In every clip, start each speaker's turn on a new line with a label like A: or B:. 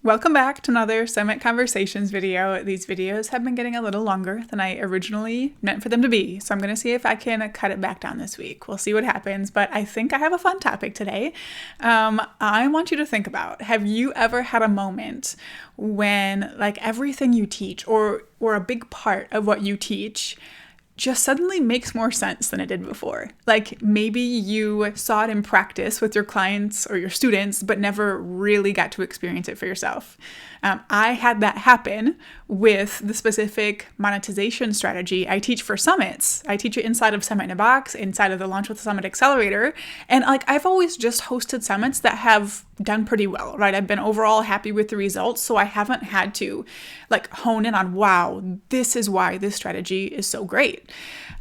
A: Welcome back to another Summit Conversations video. These videos have been getting a little longer than I originally meant for them to be, so I'm going to see if I can cut it back down this week. We'll see what happens, but I think I have a fun topic today. I want you to think about, have you ever had a moment when like everything you teach or a big part of what you teach just suddenly makes more sense than it did before? Like maybe you saw it in practice with your clients or your students, but never really got to experience it for yourself. I had that happen with the specific monetization strategy I teach for summits. I teach it inside of Summit in a Box, inside of the Launch with the Summit Accelerator. And I've always just hosted summits that have done pretty well, right? I've been overall happy with the results. So I haven't had to hone in on, wow, this is why this strategy is so great.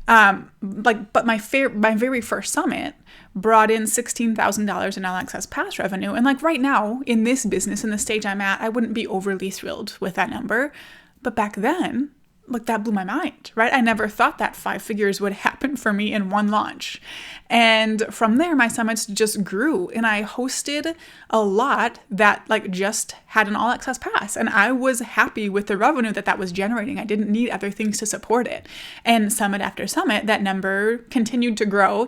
A: But my very first summit brought in $16,000 in all access pass revenue. And right now in this business, in the stage I'm at, I wouldn't be overly thrilled with that number. But back then, that blew my mind, right? I never thought that 5 figures would happen for me in one launch. And from there, my summits just grew, and I hosted a lot that just had an all access pass. And I was happy with the revenue that was generating. I didn't need other things to support it. And summit after summit, that number continued to grow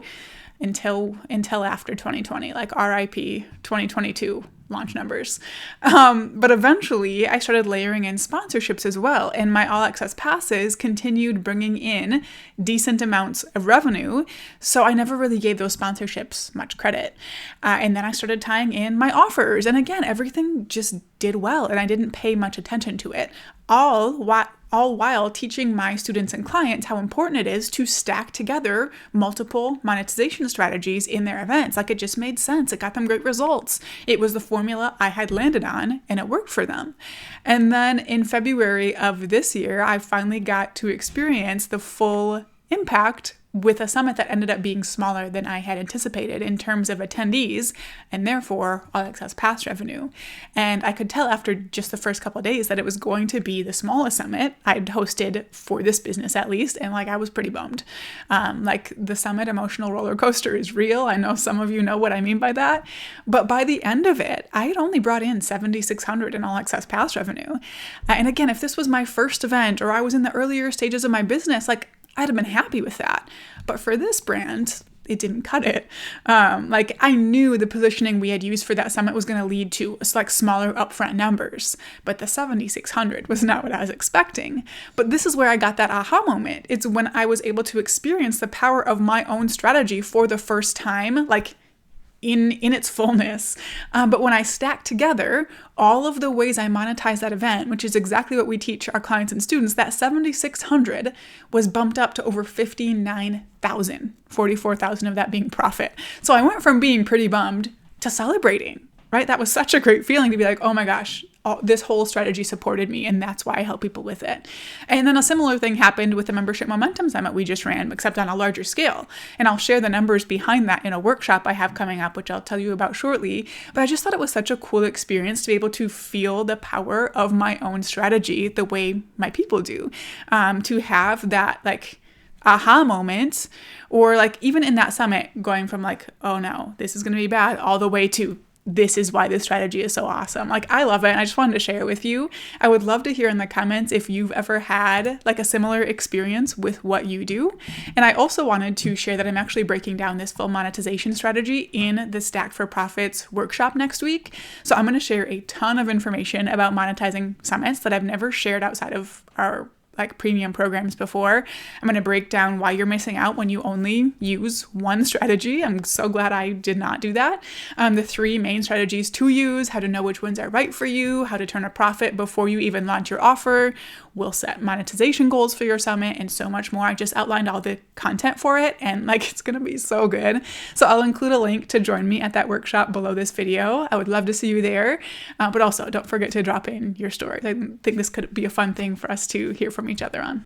A: until after 2020, RIP 2022 launch numbers. But eventually I started layering in sponsorships as well. And my all access passes continued bringing in decent amounts of revenue. So I never really gave those sponsorships much credit. And then I started tying in my offers. And again, everything just did well. And I didn't pay much attention to it. All while teaching my students and clients how important it is to stack together multiple monetization strategies in their events. It just made sense. It got them great results. It was the formula I had landed on, and it worked for them. And then in February of this year, I finally got to experience the full impact with a summit that ended up being smaller than I had anticipated in terms of attendees and therefore all access pass revenue. And I could tell after just the first couple of days that it was going to be the smallest summit I'd hosted for this business at least. And I was pretty bummed. The summit emotional roller coaster is real. I know some of you know what I mean by that. But by the end of it, I had only brought in $7,600 in all access pass revenue. And again, if this was my first event or I was in the earlier stages of my business, I'd have been happy with that. But for this brand, it didn't cut it. I knew the positioning we had used for that summit was going to lead to smaller upfront numbers, but the 7,600 was not what I was expecting. But this is where I got that aha moment. It's when I was able to experience the power of my own strategy for the first time, in its fullness. But when I stacked together all of the ways I monetize that event, which is exactly what we teach our clients and students, that 7,600 was bumped up to over 59,000, 44,000 of that being profit. So I went from being pretty bummed to celebrating, right? That was such a great feeling to be oh my gosh, this whole strategy supported me, and that's why I help people with it. And then a similar thing happened with the Membership Momentum Summit we just ran, except on a larger scale. And I'll share the numbers behind that in a workshop I have coming up, which I'll tell you about shortly. But I just thought it was such a cool experience to be able to feel the power of my own strategy the way my people do. To have that aha moment, or even in that summit going from oh no, this is going to be bad, all the way to this is why this strategy is so awesome. I love it. And I just wanted to share it with you. I would love to hear in the comments if you've ever had a similar experience with what you do. And I also wanted to share that I'm actually breaking down this full monetization strategy in the Stacked for Profits workshop next week. So I'm going to share a ton of information about monetizing summits that I've never shared outside of our premium programs before. I'm going to break down why you're missing out when you only use one strategy. I'm so glad I did not do that. The 3 main strategies to use, how to know which ones are right for you, how to turn a profit before you even launch your offer, we'll set monetization goals for your summit, and so much more. I just outlined all the content for it, and it's going to be so good. So I'll include a link to join me at that workshop below this video. I would love to see you there. But also don't forget to drop in your stories. I think this could be a fun thing for us to hear from each other on.